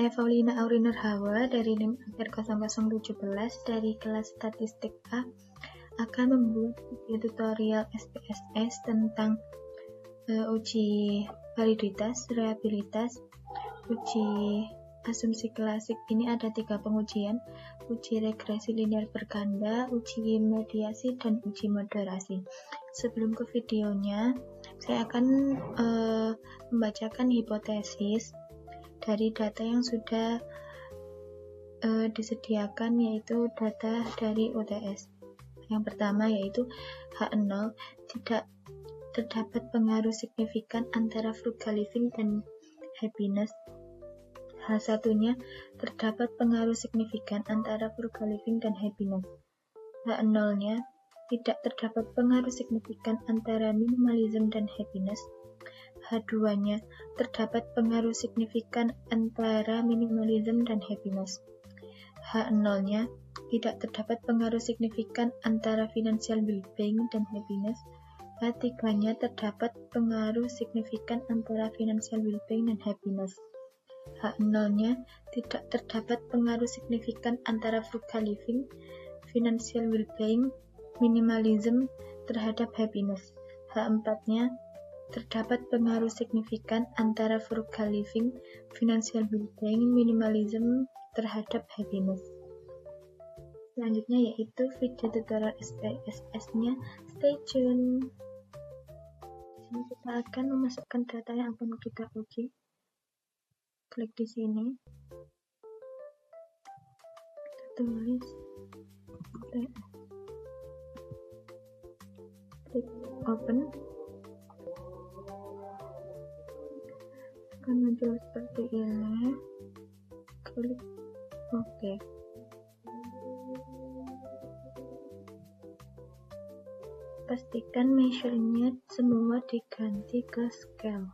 Saya Paulina Auriner Hawa dari NIM Akhir 0017 dari kelas Statistik A akan membuat video tutorial SPSS tentang uji validitas, reliabilitas, uji asumsi klasik. Ini ada 3 pengujian: uji regresi linear berganda, uji mediasi, dan uji moderasi. Sebelum ke videonya, saya akan membacakan hipotesis dari data yang sudah disediakan, yaitu data dari UTS. Yang pertama yaitu H0, tidak terdapat pengaruh signifikan antara frugal living dan happiness. H1-nya terdapat pengaruh signifikan antara frugal living dan happiness. H0-nya tidak terdapat pengaruh signifikan antara minimalism dan happiness. H2-nya terdapat pengaruh signifikan antara minimalism dan happiness. H0-nya tidak terdapat pengaruh signifikan antara financial well-being dan happiness. H3-nya terdapat pengaruh signifikan antara financial well-being dan happiness. H0-nya tidak terdapat pengaruh signifikan antara frugal living, financial well-being, minimalism terhadap happiness. H4-nya terdapat pengaruh signifikan antara frugal living, financial well-being, minimalism terhadap happiness. Selanjutnya yaitu video tutorial SPSS-nya. Stay tune. Di sini kita akan memasukkan data yang akan kita uji. Klik di sini. Kita tulis klik open. Akan muncul seperti ini. Klik OK. Pastikan measure-nya semua diganti ke scale.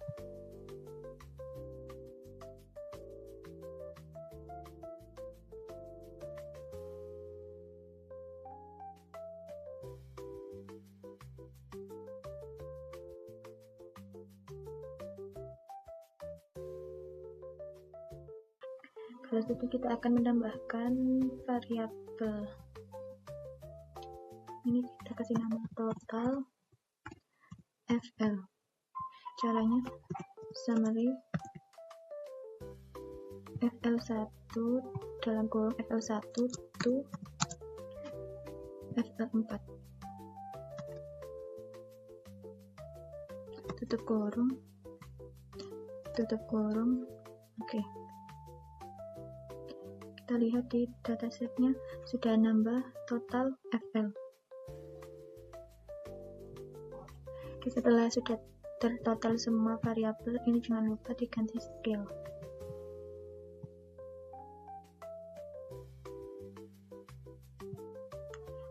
Kalau itu kita akan menambahkan variabel. Ini kita kasih nama total FL. Caranya summary FL1 dalam kurung FL1 to FL4. Tutup kurung. Oke. Kita lihat di datasetnya sudah nambah total FL. Oke, setelah sudah tertotal semua variabel, ini jangan lupa diganti scale.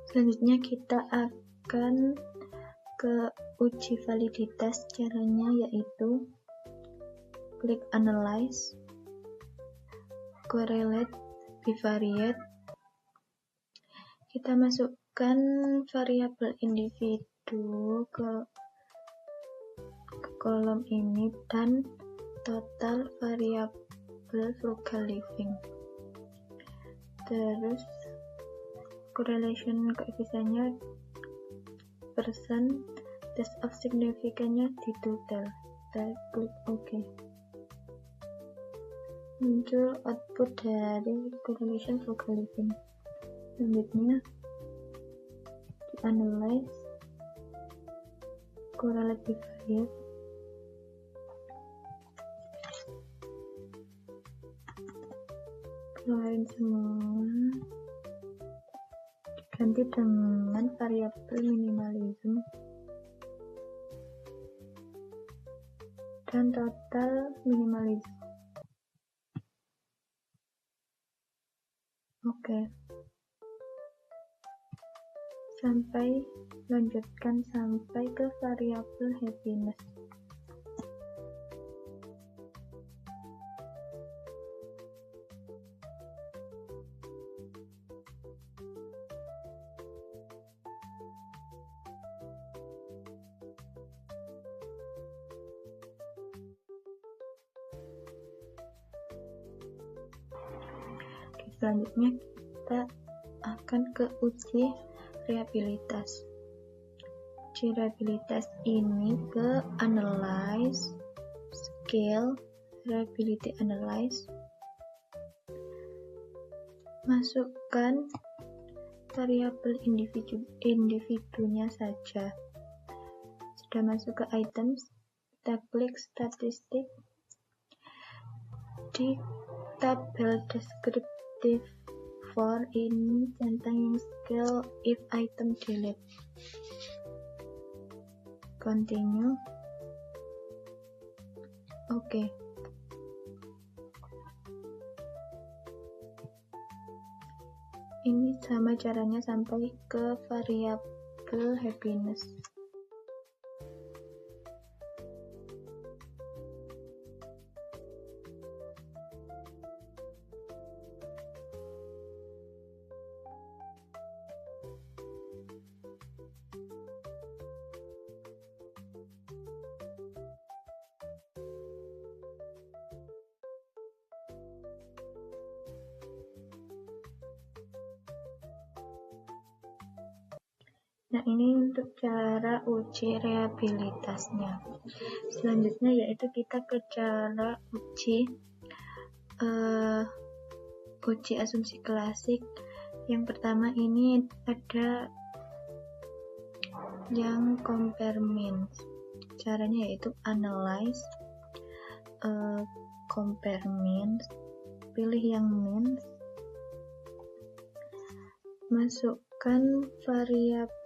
Selanjutnya kita akan ke uji validitas. Caranya yaitu klik analyze, correlate, bivariate. Kita masukkan variabel individu ke kolom ini dan total variabel frugal living. Terus correlation koefisiennya persen, test of significance-nya di total. Kita klik OK. Muncul output dari correlation frugal living. Selanjutnya di analyze, correlate bivariate. Keluarin semua, diganti dengan variabel minimalism dan total minimalism. Oke. Lanjutkan sampai ke variabel happiness. Selanjutnya kita akan ke uji reliabilitas. Uji reliabilitas ini ke analyze, scale, reliability analyze. Masukkan variabel individunya saja. Sudah masuk ke items, kita klik statistik. Di tabel deskriptif for ini centang yang scale if item delete. Continue. Oke. Ini sama caranya sampai ke variabel happiness. Nah, ini untuk cara uji reliabilitasnya. Selanjutnya yaitu kita ke cara uji asumsi klasik. Yang pertama ini ada yang compare means. Caranya yaitu analyze, compare means, pilih yang means, masukkan variabel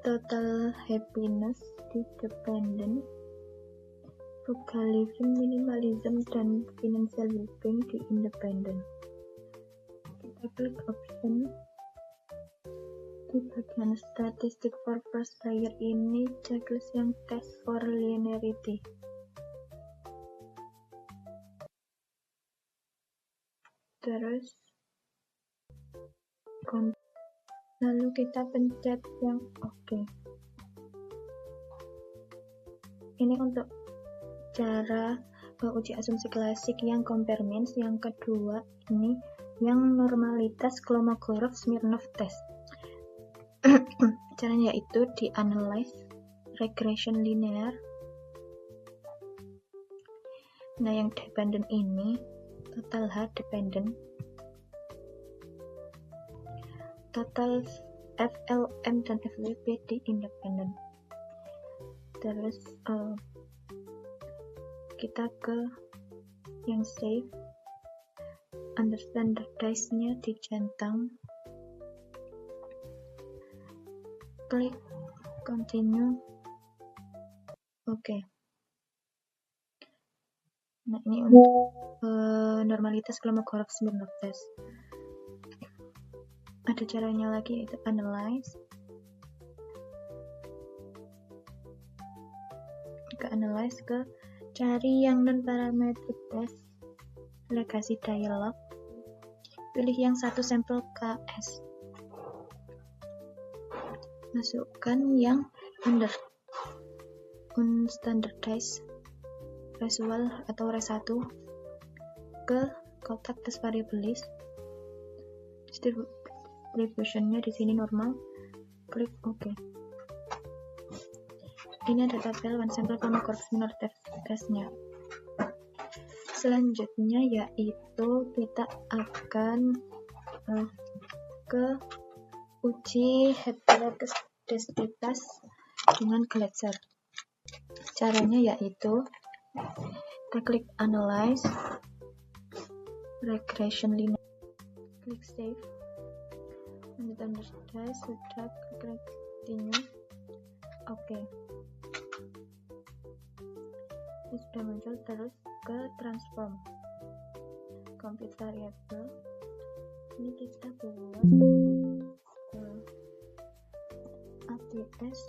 total happiness di dependent, frugal living, minimalism, dan financial well-being di independent. Kita klik option. Di bagian statistik for first layer ini checklist yang test for linearity. Terus lalu kita pencet yang oke. Ini untuk cara uji asumsi klasik yang compare means. Yang kedua ini yang normalitas Kolmogorov-Smirnov test. Caranya yaitu di analyze, regression linear. Nah, yang dependent ini total H dependent, total FLM dan FWP di independent. Terus kita ke yang save, under standardize-nya dicentang, klik continue. Oke. Nah, ini untuk normalitas Kolmogorov-Smirnov test. Ada caranya lagi yaitu analyze, ke cari yang non parametric test, legacy dialog, pilih yang satu sampel KS, masukkan yang unstandardized residual atau res1 ke kotak test variabilis. Distributionnya di sini normal, klik OK. Ini ada tabel one sample Kolmogorov-Smirnov testnya. Selanjutnya yaitu kita akan ke uji heterogeneisitas dengan Glatzer. Caranya yaitu kita klik analyze, regression linear, klik save. Standardize, sudah, klik continue. Oke. Ini sudah muncul. Terus ke transform, compute variable. Ini kita buat ATS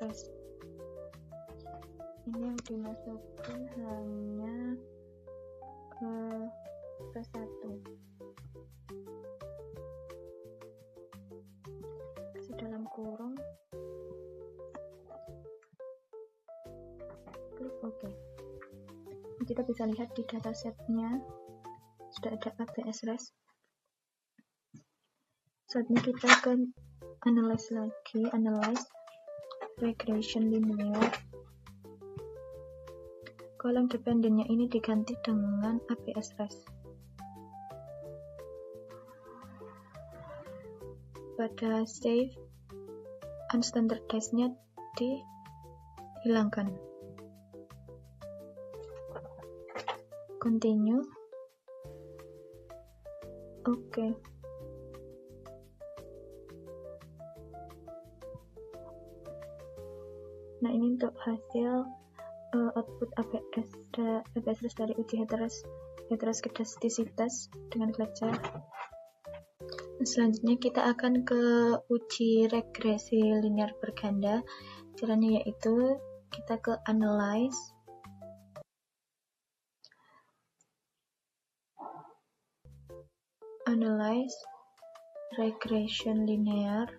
test. Ini yang dimasukkan hanya ke P1. Dalam kurung, klik OK. kita bisa lihat di datasetnya sudah ada ABS REST. Saatnya kita ke analyze lagi, analyze regression linear. Kolom dependennya ini diganti dengan ABS REST. Pada save, unstandardized-nya dihilangkan. Continue. Oke. Nah, ini untuk hasil output ABS REST dari uji heteroskedastisitas dengan Glaser. Selanjutnya kita akan ke uji regresi linear berganda. Caranya yaitu kita ke analyze, regression linear.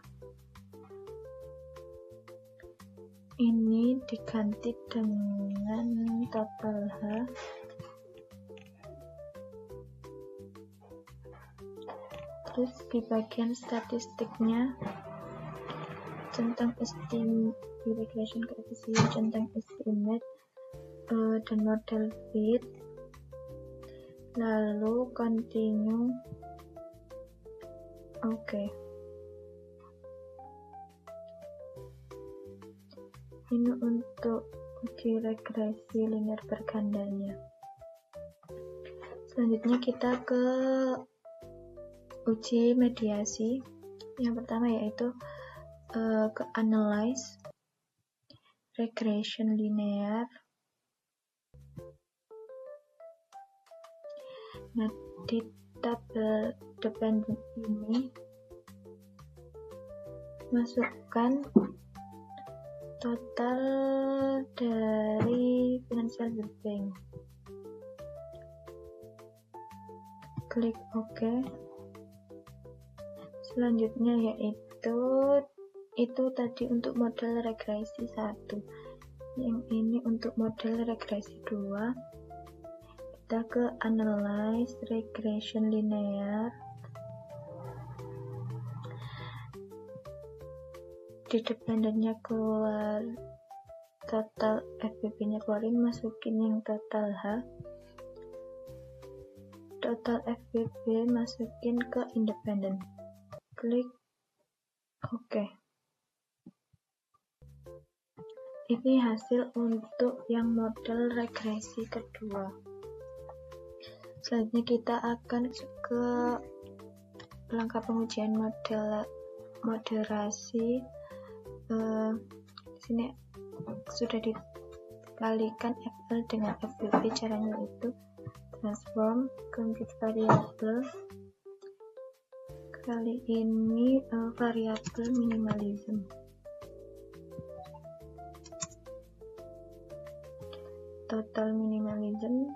Ini diganti dengan total H. Terus di bagian statistiknya centang regression coefficient, centang estimate, dan model fit, lalu continue. Oke. Ini untuk uji regresi linear bergandanya. Selanjutnya kita ke uji mediasi. Yang pertama yaitu ke analyze regression linear. Nah, di tabel dependent ini masukkan total dari financial bank. Klik OK. Selanjutnya yaitu itu tadi untuk model regresi 1. Yang ini untuk model regresi 2. Kita ke analyze regression linear. Di dependennya keluar total FBB-nya keluarin, masukin yang total H. Total FBB masukin ke independent. Klik OK. Ini hasil untuk yang model regresi kedua. Selanjutnya kita akan ke langkah pengujian moderasi. Di sini sudah dikalikan FL dengan FBB. Caranya itu transform compute variable. Kali ini variabel minimalism. Total minimalism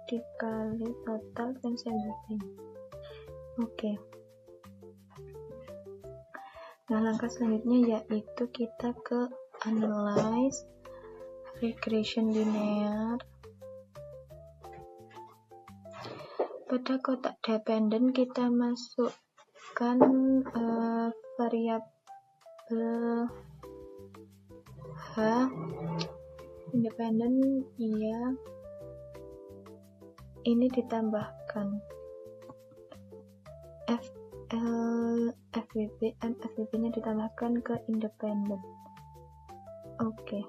dikali total financial bank. Oke. Nah, langkah selanjutnya yaitu kita ke analyze regression linear. Pada kotak dependent kita masukkan variabel H, independent iya, ini ditambahkan FBB, FBB-nya ditambahkan ke independent. Oke.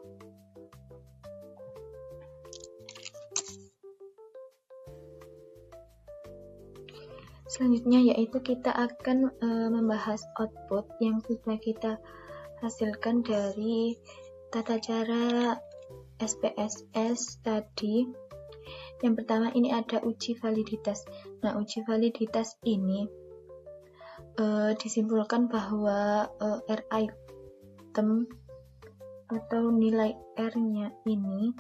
Selanjutnya yaitu kita akan membahas output yang sudah kita hasilkan dari tata cara SPSS tadi. Yang pertama ini ada uji validitas. Nah, uji validitas ini disimpulkan bahwa R item atau nilai R-nya ini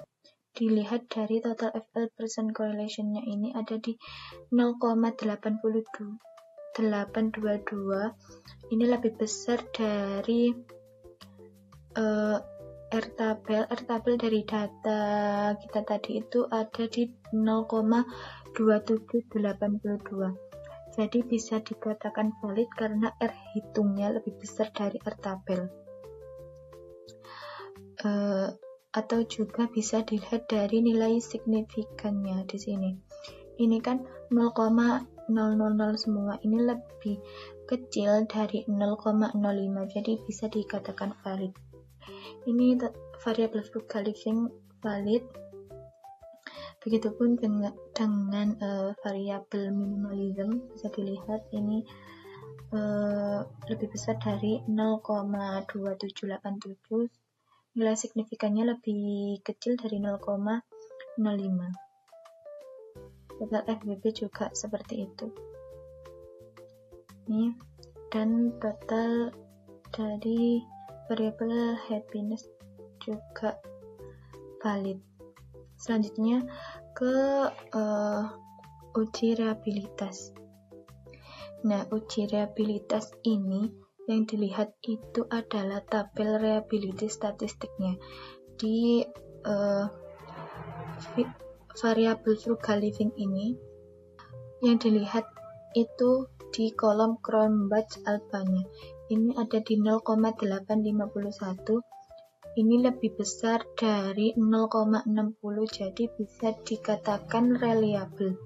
dilihat dari total FL percent correlation-nya ini ada di 0,822. Ini lebih besar dari R-tabel dari data kita tadi itu ada di 0,2782. Jadi bisa dikatakan valid karena R hitungnya lebih besar dari R-tabel. Atau juga bisa dilihat dari nilai signifikannya di sini. Ini kan 0,000 semua, ini lebih kecil dari 0,05, jadi bisa dikatakan valid. Ini variabel frugal living valid. Begitupun dengan variabel minimalism, bisa dilihat ini lebih besar dari 0,2787. Nilai signifikannya lebih kecil dari 0,05. Total FWB juga seperti itu. Ini dan total dari variabel happiness juga valid. Selanjutnya ke uji reabilitas. Nah, uji reabilitas ini yang dilihat itu adalah tabel reliability statistiknya di variabel frugal living ini. Yang dilihat itu di kolom Cronbach-Alpanya. Ini ada di 0,851. Ini lebih besar dari 0,60, jadi bisa dikatakan reliable.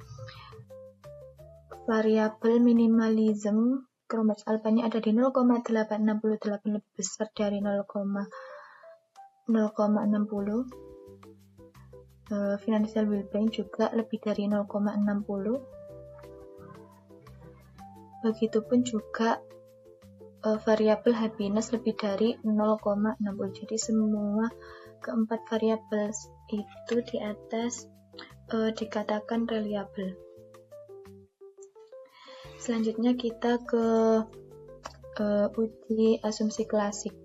Variabel minimalism Cronbach-Alpanya ada di 0,868, lebih besar dari 0,60. Financial well-being juga lebih dari 0,60. Begitupun juga variabel happiness lebih dari 0,60. Jadi semua keempat variabel itu di atas dikatakan reliable. Selanjutnya kita ke uji asumsi klasik.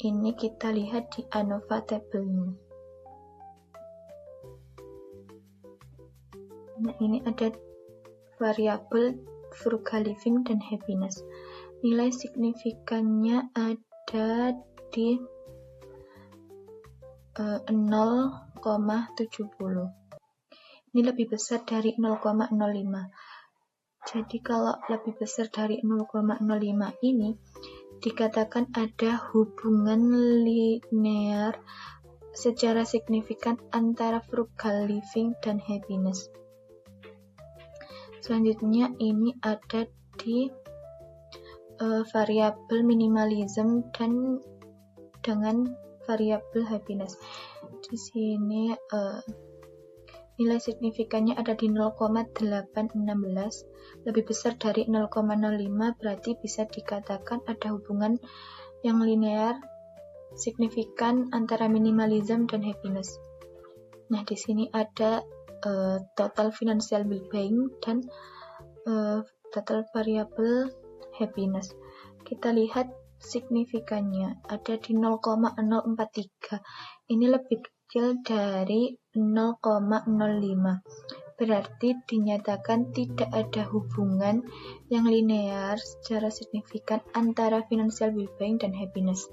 Ini kita lihat di ANOVA tabelnya. Nah, ini ada variabel frugal living dan happiness. Nilai signifikannya ada di 0,70. Ini lebih besar dari 0,05. Jadi kalau lebih besar dari 0,05 ini dikatakan ada hubungan linear secara signifikan antara frugal living dan happiness. Selanjutnya ini ada di variabel minimalism dan dengan variabel happiness. Di sini nilai signifikannya ada di 0,816, lebih besar dari 0,05, berarti bisa dikatakan ada hubungan yang linear signifikan antara minimalism dan happiness. Nah, di sini ada total financial well-being dan total variable happiness. Kita lihat signifikannya ada di 0,043. Ini lebih kecil dari 0,05. Berarti dinyatakan tidak ada hubungan yang linear secara signifikan antara financial well-being dan happiness.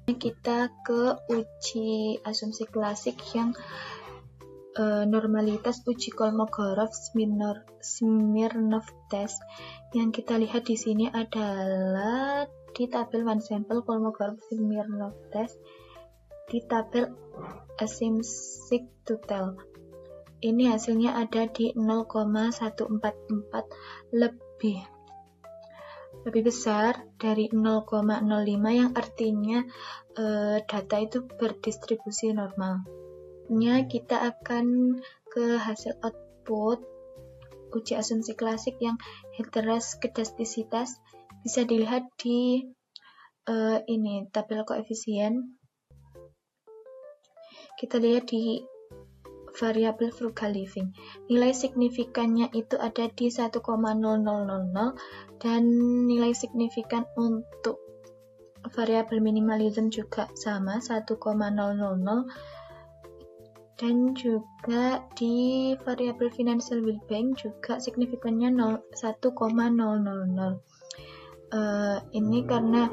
Kita ke uji asumsi klasik yang normalitas uji Kolmogorov-Smirnov test. Yang kita lihat di sini adalah di tabel one sample Kolmogorov-Smirnov test di tabel asymptotic total. Ini hasilnya ada di 0,144, lebih besar dari 0,05, yang artinya data itu berdistribusi normal. Kita akan ke hasil output uji asumsi klasik yang heteroskedastisitas. Bisa dilihat di ini tabel koefisien. Kita lihat di variabel frugal living. Nilai signifikannya itu ada di 1,0000 dan nilai signifikan untuk variabel minimalism juga sama 1,000. Dan juga di variabel financial well-being juga signifikannya 1,000. Ini karena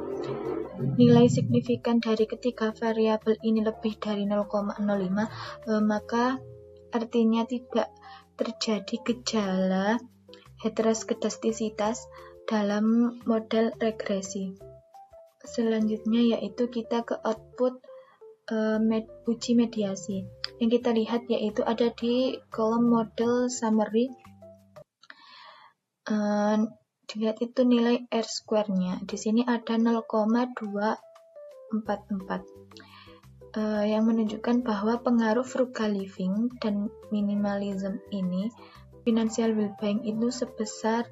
nilai signifikan dari ketiga variabel ini lebih dari 0,05, maka artinya tidak terjadi gejala heteroskedastisitas dalam model regresi. Selanjutnya yaitu kita ke output uji mediasi. Yang kita lihat yaitu ada di kolom model summary. Dilihat itu nilai R square-nya. Di sini ada 0,244 yang menunjukkan bahwa pengaruh frugal living dan minimalism ini financial well-being itu sebesar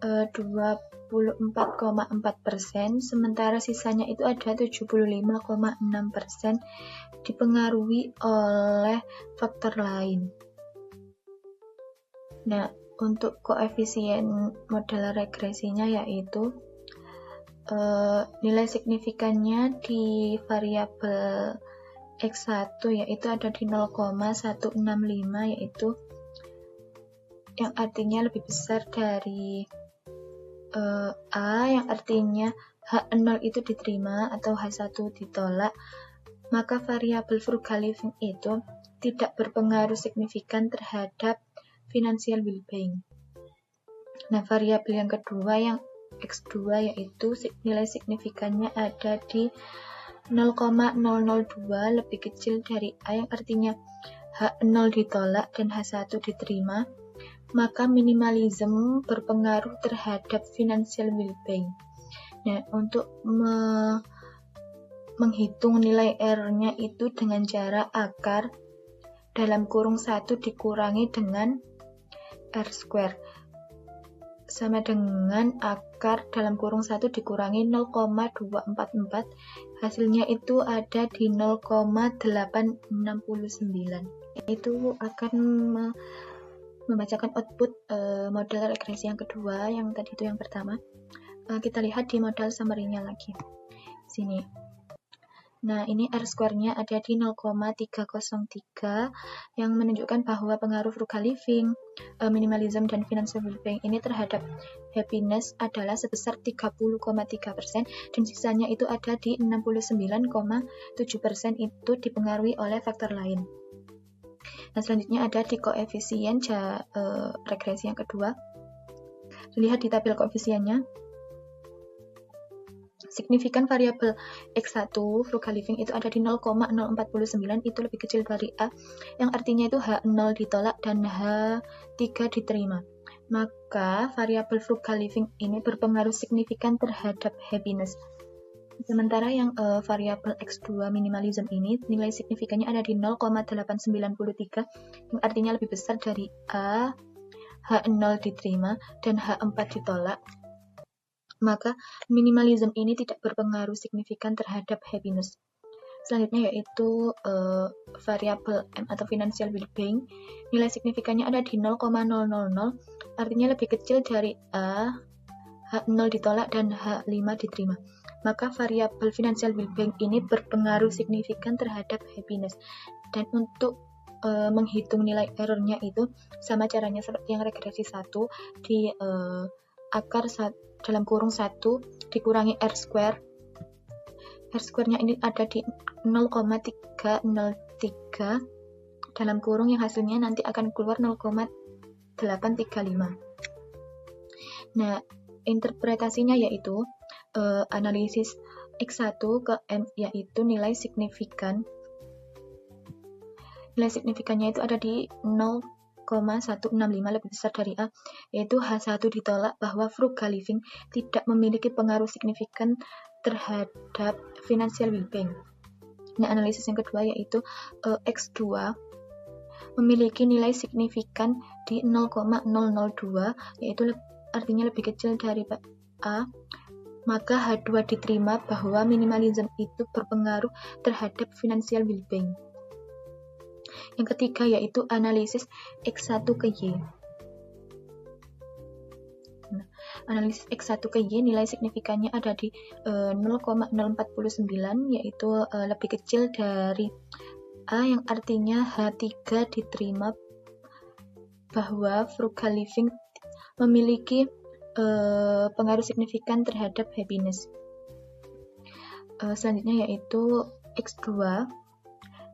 24,4%, sementara sisanya itu ada 75,6% dipengaruhi oleh faktor lain. Nah, untuk koefisien model regresinya yaitu nilai signifikannya di variabel X1 yaitu ada di 0,165, yaitu yang artinya lebih besar dari A, yang artinya H0 itu diterima atau H1 ditolak, maka variabel frugal living itu tidak berpengaruh signifikan terhadap financial well-being. Nah, variabel yang kedua yang X2 yaitu nilai signifikannya ada di 0,002 lebih kecil dari A, yang artinya H0 ditolak dan H1 diterima, maka minimalism berpengaruh terhadap financial well-being. Nah, untuk menghitung nilai R-nya itu dengan cara akar dalam kurung 1 dikurangi dengan R square sama dengan akar dalam kurung 1 dikurangi 0,244, hasilnya itu ada di 0,869. Itu akan membacakan output model regresi yang kedua, yang tadi itu yang pertama. Kita lihat di model summary-nya lagi sini. Nah, ini R square-nya ada di 0,303 yang menunjukkan bahwa pengaruh frugal living, minimalism, dan financial well-being ini terhadap happiness adalah sebesar 30,3%, dan sisanya itu ada di 69,7% itu dipengaruhi oleh faktor lain. Nah, selanjutnya ada di koefisien regresi yang kedua. Lihat di tabel koefisiennya. Signifikan variabel X1 frugal living itu ada di 0,049, itu lebih kecil dari A, yang artinya itu H0 ditolak dan H3 diterima. Maka variabel frugal living ini berpengaruh signifikan terhadap happiness. Sementara yang variabel X2 minimalism ini nilai signifikannya ada di 0,893, yang artinya lebih besar dari A, H0 diterima dan H4 ditolak. Maka minimalism ini tidak berpengaruh signifikan terhadap happiness. Selanjutnya yaitu variabel M atau financial well-being. Nilai signifikannya ada di 0,000, artinya lebih kecil dari A, H0 ditolak dan H5 diterima. Maka variabel financial well-being ini berpengaruh signifikan terhadap happiness. Dan untuk menghitung nilai errornya itu sama caranya seperti yang regresi 1, di akar dalam kurung 1 dikurangi R square. R square-nya ini ada di 0,303 dalam kurung yang hasilnya nanti akan keluar 0,835. Nah, interpretasinya yaitu analisis X1 ke M yaitu nilai signifikan. Nilai signifikannya itu ada di 0,165 lebih besar dari A, yaitu H1 ditolak bahwa frugal living tidak memiliki pengaruh signifikan terhadap financial well-being. Nah, analisis yang kedua yaitu X2 memiliki nilai signifikan di 0,002, yaitu artinya lebih kecil dari A, maka H2 diterima bahwa minimalism itu berpengaruh terhadap financial well-being. Yang ketiga yaitu analisis X1 ke Y. Nah, analisis X1 ke Y nilai signifikannya ada di 0,049, yaitu lebih kecil dari A, yang artinya H3 diterima bahwa frugal living memiliki pengaruh signifikan terhadap happiness. selanjutnya yaitu X2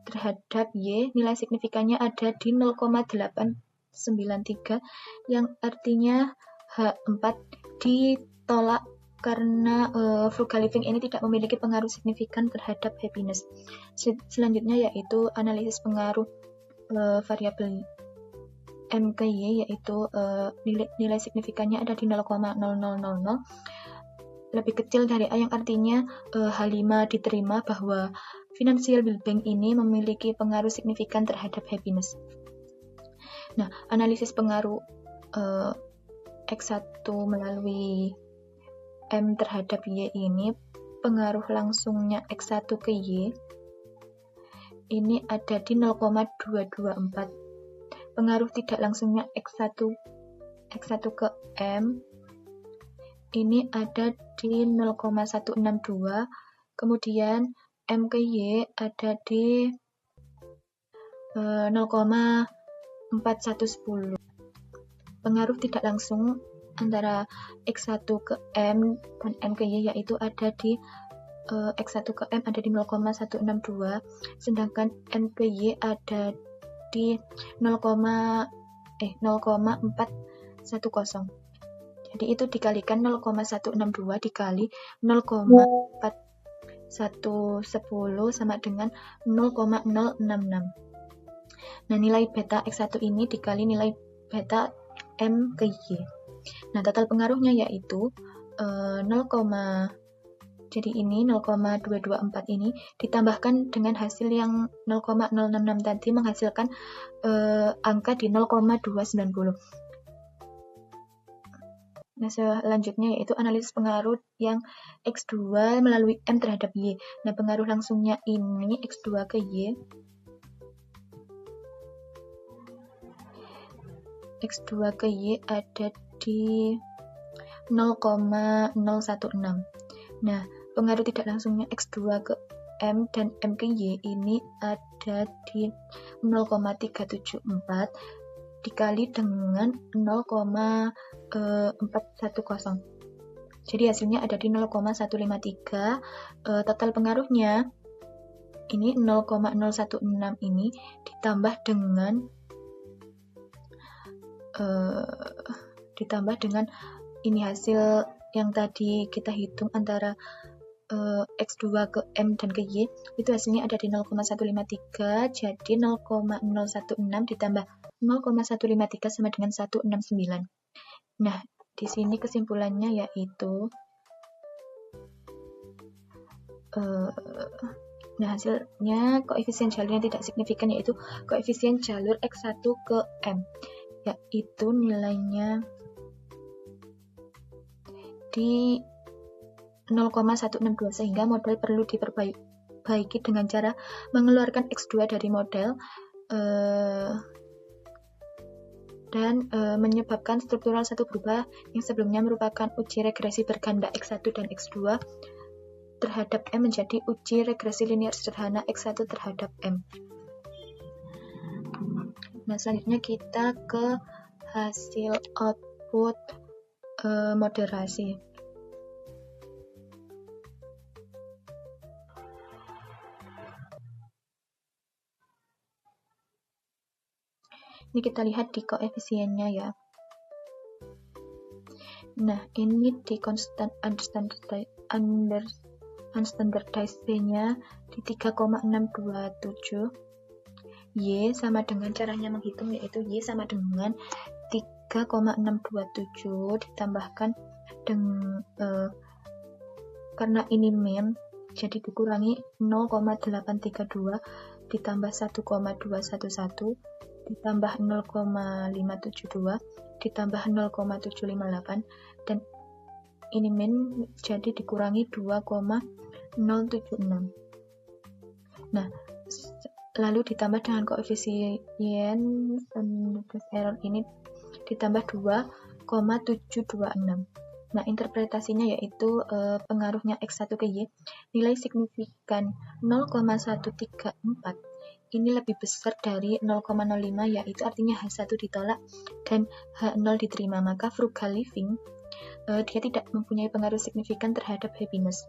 terhadap Y, nilai signifikannya ada di 0,893 yang artinya H4 ditolak karena frugal living ini tidak memiliki pengaruh signifikan terhadap happiness. Selanjutnya yaitu analisis pengaruh variabel M ke Y, yaitu nilai signifikannya ada di 0,0000, lebih kecil dari A, yang artinya H5 diterima bahwa financial well-being ini memiliki pengaruh signifikan terhadap happiness. Nah, analisis pengaruh X1 melalui M terhadap Y ini, pengaruh langsungnya X1 ke Y ini ada di 0,224. Pengaruh tidak langsungnya X1 ke M ini ada di 0,162. Kemudian M ke Y ada di 0,4110. Pengaruh tidak langsung antara X1 ke M dan M ke Y yaitu ada di X1 ke M ada di 0,162, sedangkan M ke Y ada di 0,410. Jadi itu dikalikan 0,162 dikali 0,4110 sama dengan 0,066. Nah, nilai beta X1 ini dikali nilai beta M ke Y. Nah, total pengaruhnya yaitu 0,224 ini ditambahkan dengan hasil yang 0,066 tadi menghasilkan angka di 0,290. Nah, selanjutnya yaitu analisis pengaruh yang X2 melalui M terhadap Y. Nah, pengaruh langsungnya ini X2 ke Y. X2 ke Y ada di 0,016. Nah, pengaruh tidak langsungnya X2 ke M dan M ke Y ini ada di 0,374 dikali dengan 0,410. Jadi hasilnya ada di 0,153. Total pengaruhnya ini 0,016 ini ditambah dengan ini hasil yang tadi kita hitung antara X2 ke M dan ke Y, itu hasilnya ada di 0,153. Jadi 0,016 ditambah 0,153 sama dengan 169. Nah, di sini kesimpulannya yaitu hasilnya koefisien jalur yang tidak signifikan yaitu koefisien jalur X1 ke M, yaitu nilainya di 0,162, sehingga model perlu diperbaiki dengan cara mengeluarkan X2 dari model dan menyebabkan struktural satu berubah yang sebelumnya merupakan uji regresi berganda X1 dan X2 terhadap M menjadi uji regresi linear sederhana X1 terhadap M. Nah, selanjutnya kita ke hasil output moderasi. Ini kita lihat di koefisiennya ya. Nah, ini di constant unstandardized B-nya di 3,627. Y sama dengan caranya menghitung yaitu Y sama dengan 3,627 ditambahkan dengan karena ini min jadi dikurangi 0,832 ditambah 1,211 ditambah 0,572 ditambah 0,758 dan ini min jadi dikurangi 2,076. Nah, lalu ditambah dengan koefisien error ini ditambah 2,726. Nah, interpretasinya yaitu pengaruhnya X1 ke Y, nilai signifikan 0,134 ini lebih besar dari 0,05, yaitu artinya H1 ditolak dan H0 diterima, maka frugal living dia tidak mempunyai pengaruh signifikan terhadap happiness.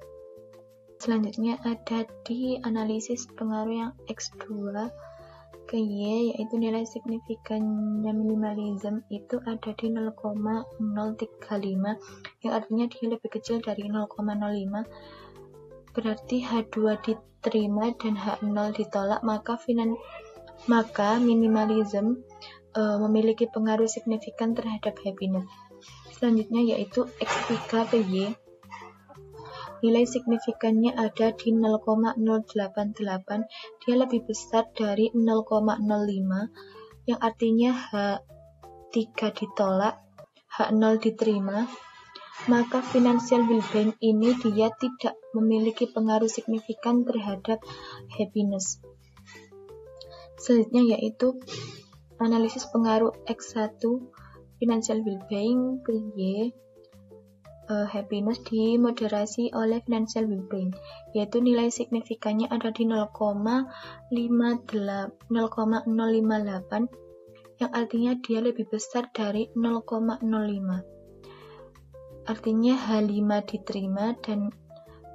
Selanjutnya ada di analisis pengaruh yang X2 ke Y, yaitu nilai signifikannya minimalism itu ada di 0,035, yang artinya dia lebih kecil dari 0,05. Berarti H2 diterima dan H0 ditolak, maka minimalism memiliki pengaruh signifikan terhadap happiness. Selanjutnya yaitu X3 ke Y. Nilai signifikannya ada di 0,088, dia lebih besar dari 0,05, yang artinya H3 ditolak, H0 diterima, maka financial well-being ini dia tidak memiliki pengaruh signifikan terhadap happiness. Selanjutnya yaitu analisis pengaruh X1 financial well-being ke Y. Happiness dimoderasi oleh financial well-being, yaitu nilai signifikannya ada di 0,058, yang artinya dia lebih besar dari 0,05. Artinya H5 diterima dan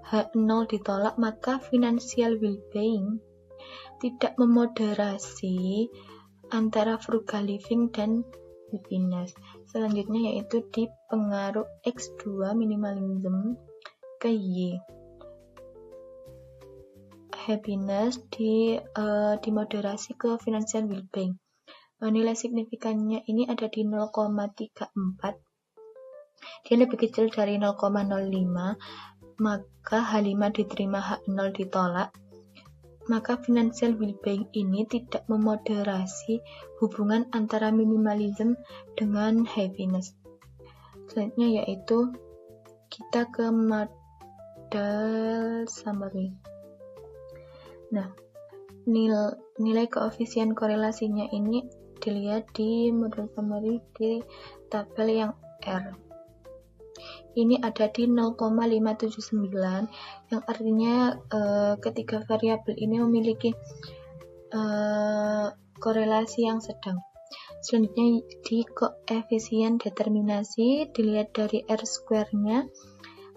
H0 ditolak, maka financial well-being tidak memoderasi antara frugal living dan happiness. Selanjutnya yaitu di pengaruh X2 minimalism ke Y. Happiness dimoderasi ke financial well-being. Nilai signifikannya ini ada di 0,34. Dia lebih kecil dari 0,05, maka H5 diterima, H0 ditolak. Maka financial well-being ini tidak memoderasi hubungan antara minimalism dengan happiness. Selanjutnya yaitu kita ke model summary. Nah, nilai koefisien korelasinya ini dilihat di model summary di tabel yang R. Ini ada di 0,579, yang artinya ketiga variabel ini memiliki korelasi yang sedang. Selanjutnya di koefisien determinasi dilihat dari R-square-nya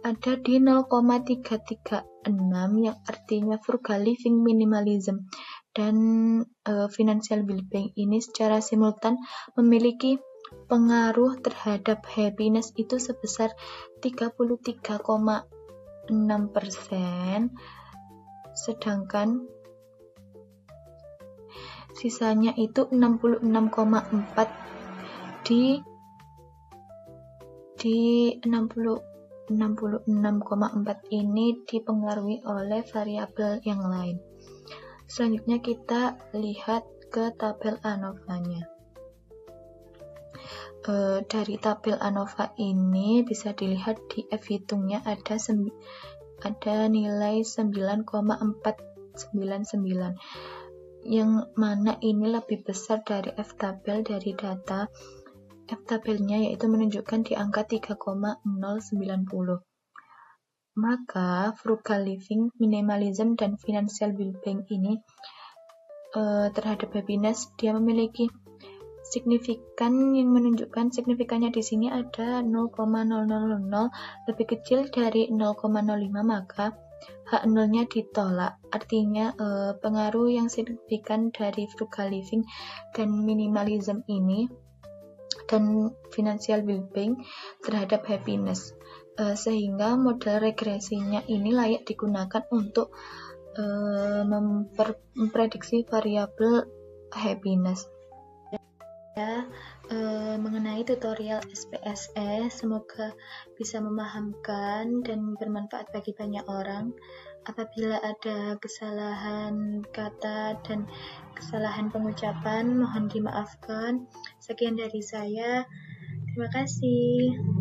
ada di 0,336, yang artinya frugal living minimalism dan financial well-being ini secara simultan memiliki pengaruh terhadap happiness itu sebesar 33,6%, sedangkan sisanya itu 66,4 di 66,4 ini dipengaruhi oleh variabel yang lain. Selanjutnya kita lihat ke tabel ANOVA-nya. Dari tabel ANOVA ini bisa dilihat di F hitungnya ada nilai 9,499, yang mana ini lebih besar dari F tabel. Dari data F tabelnya yaitu menunjukkan di angka 3,090. Maka frugal living, minimalism, dan financial well-being ini terhadap happiness dia memiliki signifikan, yang menunjukkan signifikannya di sini ada 0,000, lebih kecil dari 0,05, maka H0-nya ditolak. Artinya pengaruh yang signifikan dari frugal living dan minimalism ini dan financial well-being terhadap happiness, sehingga model regresinya ini layak digunakan untuk memprediksi variabel happiness. Mengenai tutorial SPSS, semoga bisa memahamkan dan bermanfaat bagi banyak orang. Apabila ada kesalahan kata dan kesalahan pengucapan, mohon dimaafkan. Sekian dari saya. Terima kasih.